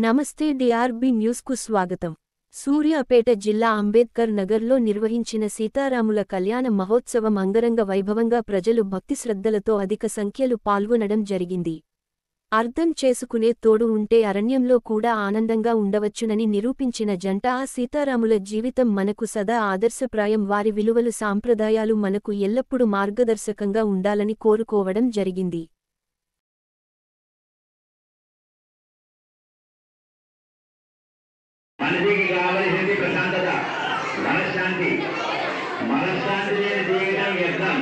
నమస్తే డిఆర్బి న్యూస్కు స్వాగతం. సూర్యాపేట జిల్లా అంబేద్కర్ నగర్లో నిర్వహించిన సీతారాముల కళ్యాణ మహోత్సవం అంగరంగ వైభవంగా ప్రజలు భక్తిశ్రద్ధలతో అధిక సంఖ్యలో పాల్గొనడం జరిగింది. అర్థం చేసుకునే తోడు ఉంటే అరణ్యంలో కూడా ఆనందంగా ఉండవచ్చునని నిరూపించిన జంట ఆ సీతారాముల జీవితం మనకు సదా ఆదర్శప్రాయం. వారి విలువలు సాంప్రదాయాలు మనకు ఎల్లప్పుడూ మార్గదర్శకంగా ఉండాలని కోరుకోవడం జరిగింది. మనిషికి కావలసింది ప్రశాంతత, మనశ్శాంతి. మనశ్శాంతి లేని జీవితం వ్యర్థం.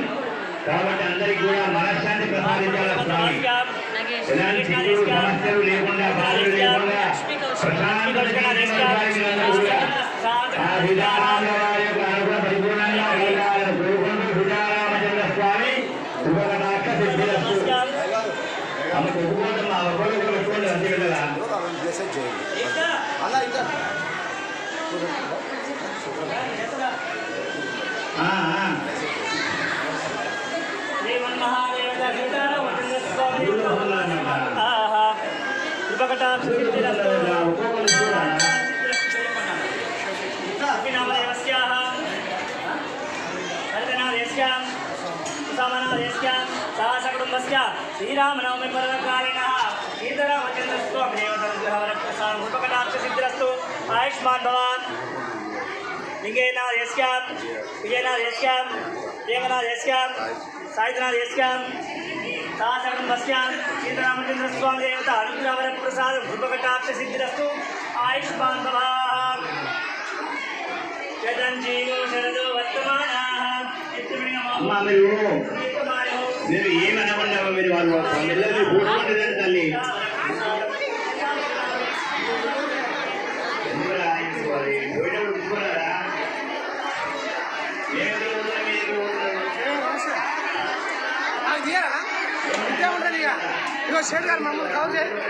కాబట్టి అందరికీ కూడా మనశ్శాంతి ప్రసాదించాలి స్వామి. ఎలాంటి చిక్కులు సమస్యలు లేకుండా, బాధలు లేకుండా ప్రశాంతత ఆ సీతారాముల వారి యొక్క అనుగ్రహం పరిపూర్ణంగా కలగాలని కోరుకుంటూ సీతారామచంద్ర స్వామి శుభకటాక్ష సిద్ధిరస్తు. ఆమెకు ఒప్పుకోవడం ఆ ఒక్కరు పెట్టుకోండి అంతే కదా. శ్రీరామనవమి పర్వకాలిన సీతారామచంద్రస్వామిదేవతనుగ్రహవరప్రసాదముపకటాక్షసిద్ధిరస్తు. ఆయుష్మాన్ భవాన్. లింగేనాథ్ యస్యాం, విజయనాథ్ యస్యాం, ప్రేమనాథ్ యస్యాం, సాయినాథ్ యస్యాం, సహసకుటుంబస్యాం సీతారామచంద్రస్వామి దేవత అనుగ్రహవరప్రసాదముపకటాక్షసిద్ధిరస్తు. ఆయుష్మాన్ భవాన్. జగంజీవో శరదో వర్తమానః. మీరు ఏమనకుండా మీరు వాళ్ళు పిల్లల్ని కూర్చుంటుందని తల్లి షేడ్ గారు మమ్మల్ని కాల్ చేయండి.